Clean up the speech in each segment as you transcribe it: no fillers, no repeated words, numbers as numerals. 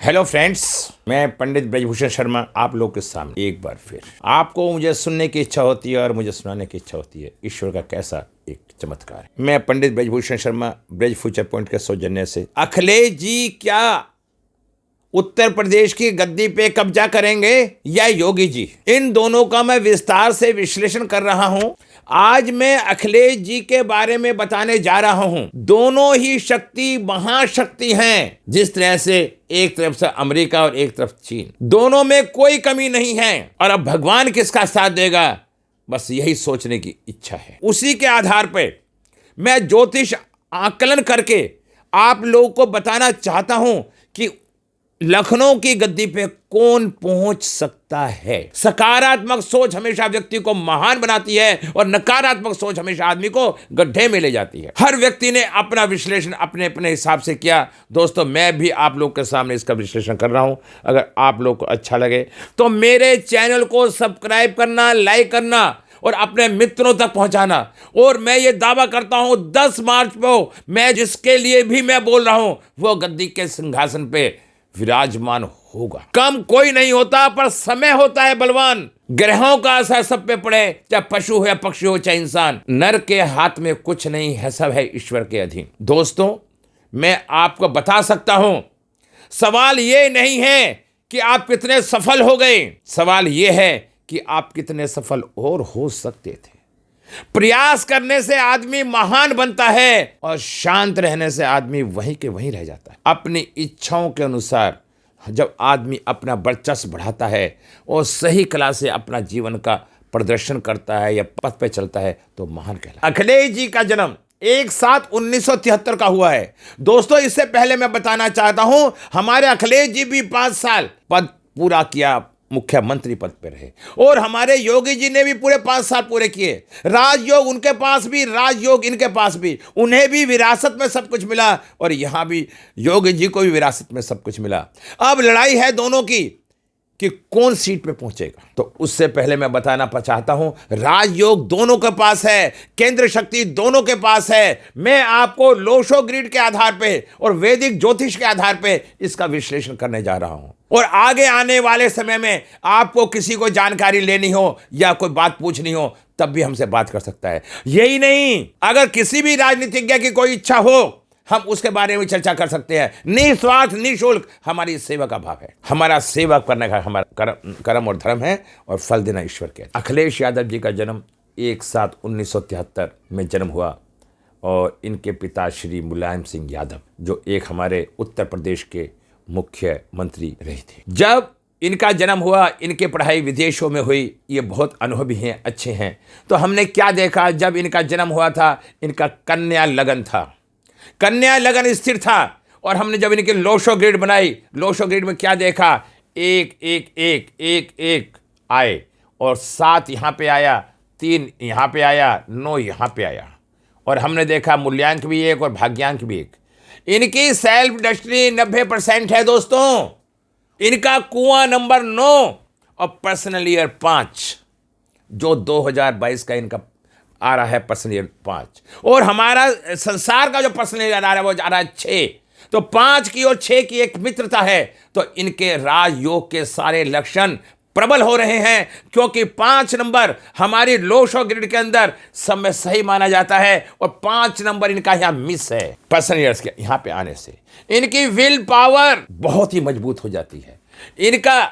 Hello friends, मैं पंडित ब्रजभूषण शर्मा आप लोग के सामने एक बार फिर। आपको मुझे सुनने की इच्छा होती है और मुझे सुनाने की इच्छा होती है ईश्वर का कैसा एक चमत्कार है। मैं पंडित ब्रजभूषण शर्मा ब्रज फ्यूचर पॉइंट के सौजन्य से अखिलेश जी क्या उत्तर प्रदेश की गद्दी पे कब्जा करेंगे या योगी जी, इन दोनों का मैं विस्तार से विश्लेषण कर रहा हूं। आज मैं अखिलेश जी के बारे में बताने जा रहा हूं। दोनों ही शक्ति महाशक्ति हैं। जिस तरह से एक तरफ से अमेरिका और एक तरफ चीन, दोनों में कोई कमी नहीं है। और अब भगवान किसका साथ देगा, बस यही सोचने की इच्छा है। उसी के आधार पर मैं ज्योतिष आकलन करके आप लोगों को बताना चाहता हूं कि लखनऊ की गद्दी पे कौन पहुंच सकता है। सकारात्मक सोच हमेशा व्यक्ति को महान बनाती है और नकारात्मक सोच हमेशा आदमी को गड्ढे में ले जाती है। हर व्यक्ति ने अपना विश्लेषण अपने अपने हिसाब से किया। दोस्तों, मैं भी आप लोग के सामने इसका विश्लेषण कर रहा हूं। अगर आप लोग को अच्छा लगे तो मेरे चैनल को सब्सक्राइब करना, लाइक करना और अपने मित्रों तक पहुंचाना। और मैं ये दावा करता हूं 10 मार्च को मैं जिसके लिए भी मैं बोल रहा हूं वो गद्दी के सिंहासन पे विराजमान होगा। कम कोई नहीं होता, पर समय होता है बलवान। ग्रहों का असर सब पे पड़े, चाहे पशु हो या पक्षी हो चाहे इंसान। नर के हाथ में कुछ नहीं है, सब है ईश्वर के अधीन। दोस्तों, मैं आपको बता सकता हूं, सवाल ये नहीं है कि आप कितने सफल हो गए, सवाल ये है कि आप कितने सफल और हो सकते थे। प्रयास करने से आदमी महान बनता है और शांत रहने से आदमी वहीं के वहीं रह जाता है। अपनी इच्छाओं के अनुसार जब आदमी अपना वर्चस्व बढ़ाता है और सही कला से अपना जीवन का प्रदर्शन करता है या पथ पे चलता है तो महान कहलाता है। अखिलेश जी का जन्म 1/7/1973 का हुआ है। दोस्तों, इससे पहले मैं बताना चाहता हूं, हमारे अखिलेश जी भी 5 साल पद पूरा किया, मुख्यमंत्री पद पर रहे। और हमारे योगी जी ने भी पूरे 5 साल पूरे किए। राजयोग उनके पास भी, राजयोग इनके पास भी। उन्हें भी विरासत में सब कुछ मिला और यहां भी योगी जी को भी विरासत में सब कुछ मिला। अब लड़ाई है दोनों की कि कौन सीट पे पहुंचेगा। तो उससे पहले मैं बताना चाहता हूं, राजयोग दोनों के पास है, केंद्र शक्ति दोनों के पास है। मैं आपको लोशो ग्रिड के आधार पे और वैदिक ज्योतिष के आधार पे इसका विश्लेषण करने जा रहा हूं। और आगे आने वाले समय में आपको किसी को जानकारी लेनी हो या कोई बात पूछनी हो तब भी हमसे बात कर सकता है। यही नहीं, अगर किसी भी राजनीतिज्ञ की कोई इच्छा हो हम उसके बारे में चर्चा कर सकते हैं। निस्वार्थ निःशुल्क हमारी सेवा का भाव है। हमारा सेवा करने का हमारा कर्म और धर्म है और फल देना ईश्वर के। अखिलेश यादव जी का जन्म 1/7/1973 में जन्म हुआ और इनके पिता श्री मुलायम सिंह यादव जो एक हमारे उत्तर प्रदेश के मुख्यमंत्री रहे थे। जब इनका जन्म हुआ, इनकी पढ़ाई विदेशों में हुई। ये बहुत अनुभवी हैं, अच्छे हैं। तो हमने क्या देखा, जब इनका जन्म हुआ था इनका कन्या लगन था, कन्या लगन स्थिर था। और हमने जब इनके लोशो ग्रिड बनाई, लोशो ग्रिड में क्या देखा, 1 1 1 1 1 आए और 7 यहाँ पे आया, 3 यहाँ पे आया, 9 यहाँ पे आया। और हमने देखा मूल्यांक भी 1 और भाग्यांक भी 1। इनकी सेल्फ डेस्टिनी 90% है दोस्तों। इनका कुआं नंबर 9 और पर्सनल ईयर 5, जो 2022 का इनका आ रहा है पर्सनल ईयर 5। और हमारा संसार का जो पर्सनल ईयर आ रहा है वो आ रहा है 6। तो 5 की और 6 की एक मित्रता है। तो इनके राजयोग के सारे लक्षण प्रबल हो रहे हैं, क्योंकि 5 नंबर हमारी लोशो ग्रिड के अंदर सब में सही माना जाता है और 5 नंबर इनका यहां मिस है। पर्सनल ईयर्स के यहां पे आने से इनकी विल पावर बहुत ही मजबूत हो जाती है। इनका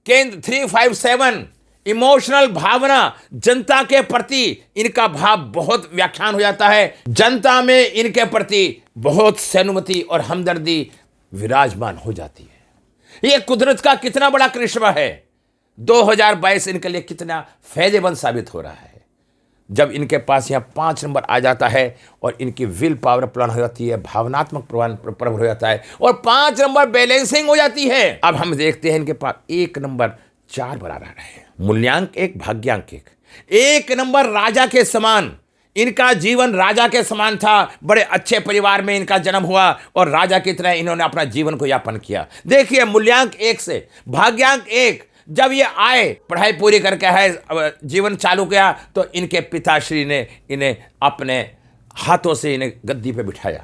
केंद्र 357 इमोशनल भावना, जनता के प्रति इनका भाव बहुत व्याख्यान हो जाता है। जनता में इनके प्रति बहुत सहानुभूति और हमदर्दी विराजमान हो जाती है। यह कुदरत का कितना बड़ा करिश्मा है। 2022 इनके लिए कितना फायदेमंद साबित हो रहा है जब इनके पास यहाँ 5 नंबर आ जाता है और इनकी विल पावर प्रबल हो जाती है, भावनात्मक प्रबल हो जाता है और 5 नंबर बैलेंसिंग हो जाती है। अब हम देखते हैं इनके पास 1 नंबर 4 बार आ रहा है, मूल्यांक 1, भाग्यांक 1। 1 नंबर राजा के समान, इनका जीवन राजा के समान था। बड़े अच्छे परिवार में इनका जन्म हुआ और राजा की तरह इन्होंने अपना जीवन को यापन किया। देखिए, मूल्यांक 1 से भाग्यांक 1, जब ये आए पढ़ाई पूरी करके है जीवन चालू किया तो इनके पिताश्री ने इन्हें अपने हाथों से इन्हें गद्दी पे बिठाया।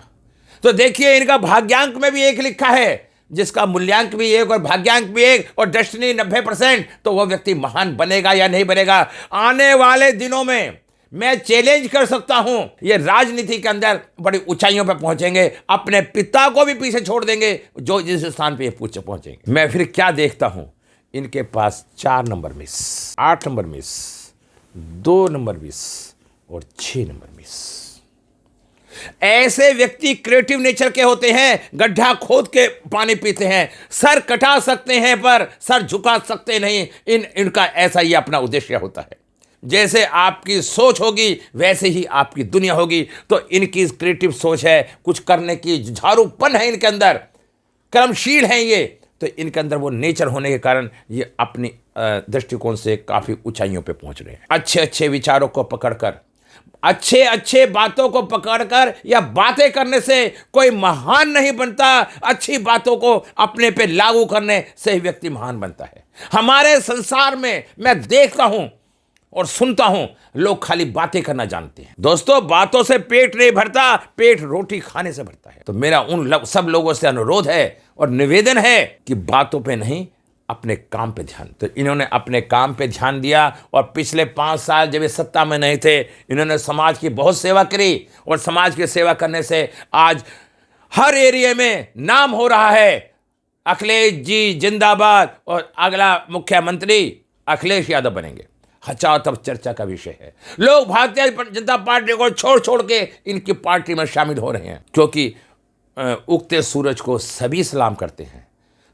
तो देखिए, इनका भाग्यांक में भी 1 लिखा है, जिसका मूल्यांक भी 1 और भाग्यांक भी 1 और डेस्टिनी 90%, तो वह व्यक्ति महान बनेगा या नहीं बनेगा। आने वाले दिनों में मैं चैलेंज कर सकता हूं, ये राजनीति के अंदर बड़ी ऊंचाइयों पर पहुंचेंगे, अपने पिता को भी पीछे छोड़ देंगे जो जिस स्थान पे ये पहुंचेंगे। मैं फिर क्या देखता हूं, इनके पास 4 number miss, 8 number miss, 2 number miss और 6 नंबर मिस। ऐसे व्यक्ति क्रिएटिव नेचर के होते हैं, गड्ढा खोद के पानी पीते हैं, सर कटा सकते हैं पर सर झुका सकते नहीं। इनका ऐसा ही अपना उद्देश्य होता है। जैसे आपकी सोच होगी वैसे ही आपकी दुनिया होगी। तो इनकी क्रिएटिव सोच है, कुछ करने की जुझारूपन है इनके अंदर, कर्मशील है ये। तो इनके अंदर वो नेचर होने के कारण ये अपनी दृष्टिकोण से काफी ऊंचाइयों पे पहुंच रहे हैं। अच्छे अच्छे विचारों को पकड़कर, अच्छे अच्छे बातों को पकड़कर या बातें करने से कोई महान नहीं बनता। अच्छी बातों को अपने पे लागू करने से ही व्यक्ति महान बनता है। हमारे संसार में मैं देखता हूं और सुनता हूं, लोग खाली बातें करना जानते हैं। दोस्तों, बातों से पेट नहीं भरता, पेट रोटी खाने से भरता है। तो मेरा उन सब लोगों से अनुरोध है और निवेदन है कि बातों पे नहीं, अपने काम पे ध्यान। तो इन्होंने अपने काम पे ध्यान दिया और पिछले 5 साल जब ये सत्ता में नहीं थे, इन्होंने समाज की बहुत सेवा करी और समाज की सेवा करने से आज हर एरिया में नाम हो रहा है। अखिलेश जी जिंदाबाद और अगला मुख्यमंत्री अखिलेश यादव बनेंगे। हचाओ तब चर्चा का विषय है। लोग भारतीय जनता पार्टी को छोड़ छोड़ के इनकी पार्टी में शामिल हो रहे हैं, क्योंकि उगते सूरज को सभी सलाम करते हैं।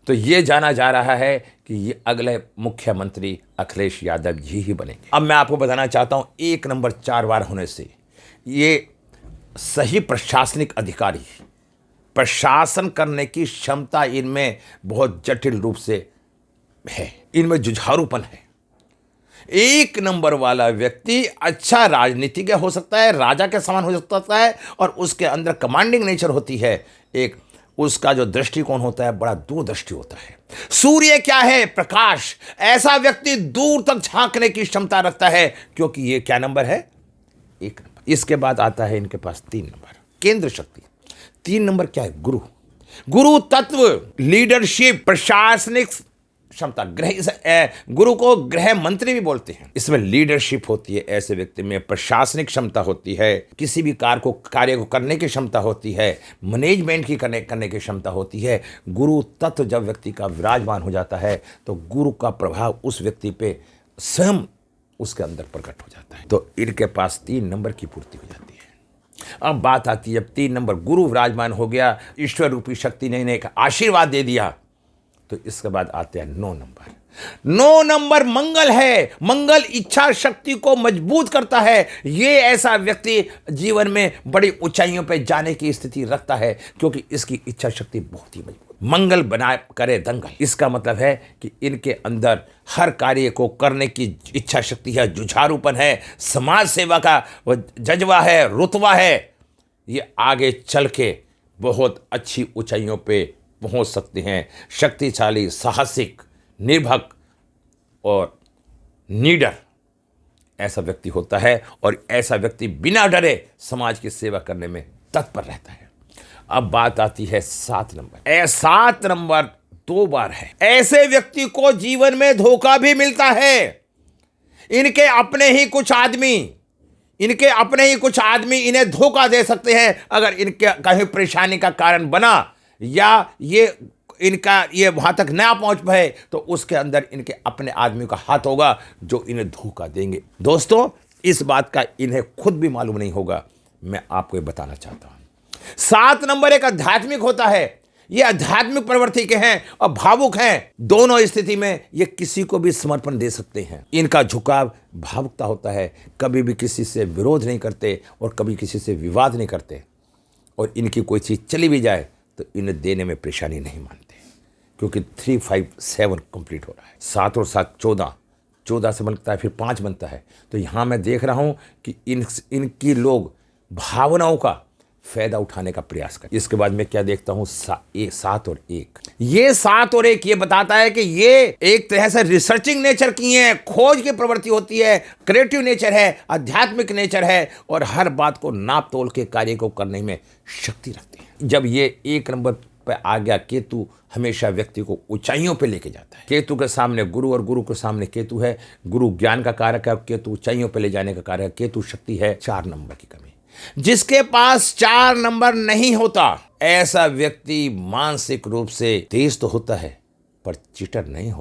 तो ये जाना जा रहा है कि ये अगले मुख्यमंत्री अखिलेश यादव जी ही बनेंगे। अब मैं आपको बताना चाहता हूं, 1 नंबर 4 बार होने से ये सही प्रशासनिक अधिकारी, प्रशासन करने की क्षमता इनमें बहुत जटिल रूप से है, इनमें जुझारूपन है। 1 नंबर वाला व्यक्ति अच्छा राजनीतिज्ञ हो सकता है, राजा के समान हो सकता है और उसके अंदर कमांडिंग नेचर होती है। एक उसका जो दृष्टिकोण होता है बड़ा दूरदृष्टि होता है। सूर्य क्या है? प्रकाश। ऐसा व्यक्ति दूर तक झांकने की क्षमता रखता है, क्योंकि ये क्या नंबर है? 1 नंबर। इसके बाद आता है इनके पास 3 नंबर, केंद्र शक्ति। 3 नंबर क्या है? गुरु। गुरु तत्व, लीडरशिप, प्रशासनिक क्षमता। गुरु को गृह मंत्री भी बोलते हैं। इसमें लीडरशिप होती है, ऐसे व्यक्ति में प्रशासनिक क्षमता होती है, किसी भी कार्य को करने की क्षमता होती है, मैनेजमेंट की करने की क्षमता होती है। गुरु तत्व जब व्यक्ति का विराजमान हो जाता है तो गुरु का प्रभाव उस व्यक्ति पे स्वयं उसके अंदर प्रकट हो जाता है। तो इनके पास 3 नंबर की पूर्ति हो जाती है। अब बात आती है, जब 3 नंबर गुरु विराजमान हो गया, ईश्वर रूपी शक्ति ने एक आशीर्वाद दे दिया, तो इसके बाद आते हैं 9 नंबर। 9 नंबर मंगल है। मंगल इच्छा शक्ति को मजबूत करता है। ये ऐसा व्यक्ति जीवन में बड़ी ऊंचाइयों पे जाने की स्थिति रखता है, क्योंकि इसकी इच्छा शक्ति बहुत ही मजबूत। मंगल बनाए करे दंगल, इसका मतलब है कि इनके अंदर हर कार्य को करने की इच्छा शक्ति है, जुझारूपन है, समाज सेवा का जज्बा है, रुतबा है। ये आगे चल के बहुत अच्छी ऊंचाइयों पे पहुंच सकते हैं। शक्तिशाली, साहसिक, निर्भक और निडर ऐसा व्यक्ति होता है, और ऐसा व्यक्ति बिना डरे समाज की सेवा करने में तत्पर रहता है। अब बात आती है 7 नंबर। 7 नंबर 2 बार है। ऐसे व्यक्ति को जीवन में धोखा भी मिलता है। इनके अपने ही कुछ आदमी इन्हें धोखा दे सकते हैं। अगर इनके कहीं परेशानी का कारण बना या ये वहां तक ना पहुंच पाए, तो उसके अंदर इनके अपने आदमी का हाथ होगा जो इन्हें धोखा देंगे। दोस्तों, इस बात का इन्हें खुद भी मालूम नहीं होगा, मैं आपको ये बताना चाहता हूं। 7 नंबर एक आध्यात्मिक होता है। ये आध्यात्मिक प्रवृत्ति के हैं और भावुक हैं। दोनों स्थिति में ये किसी को भी समर्पण दे सकते हैं। इनका झुकाव भावुकता होता है, कभी भी किसी से विरोध नहीं करते और कभी किसी से विवाद नहीं करते। और इनकी कोई चीज चली भी जाए तो इन्हें देने में परेशानी नहीं मानते, क्योंकि 3 5 7 कंप्लीट हो रहा है। 7 और 7 14, 14 से बनता है, फिर 5 बनता है। तो यहाँ मैं देख रहा हूँ कि इनकी लोग भावनाओं का फायदा उठाने का प्रयास करें। इसके बाद मैं क्या देखता हूँ, 7 और 1। ये 7 और 1 ये बताता है कि ये एक तरह से रिसर्चिंग नेचर की है, खोज की प्रवृत्ति होती है, क्रिएटिव नेचर है, आध्यात्मिक नेचर है, और हर बात को नाप तोल के कार्य को करने में शक्ति रखते हैं। जब ये 1 नंबर पर आ गया केतु हमेशा व्यक्ति को ऊंचाइयों पे लेके जाता है। केतु के सामने गुरु और गुरु के सामने केतु है। गुरु ज्ञान का कारक है और केतु ऊंचाइयों पे ले जाने का कारक है। केतु शक्ति है 4 नंबर की कमी। जिसके पास 4 नंबर नहीं होता ऐसा व्यक्ति मानसिक रूप से तेज तो होता है पर चीटर नहीं होता।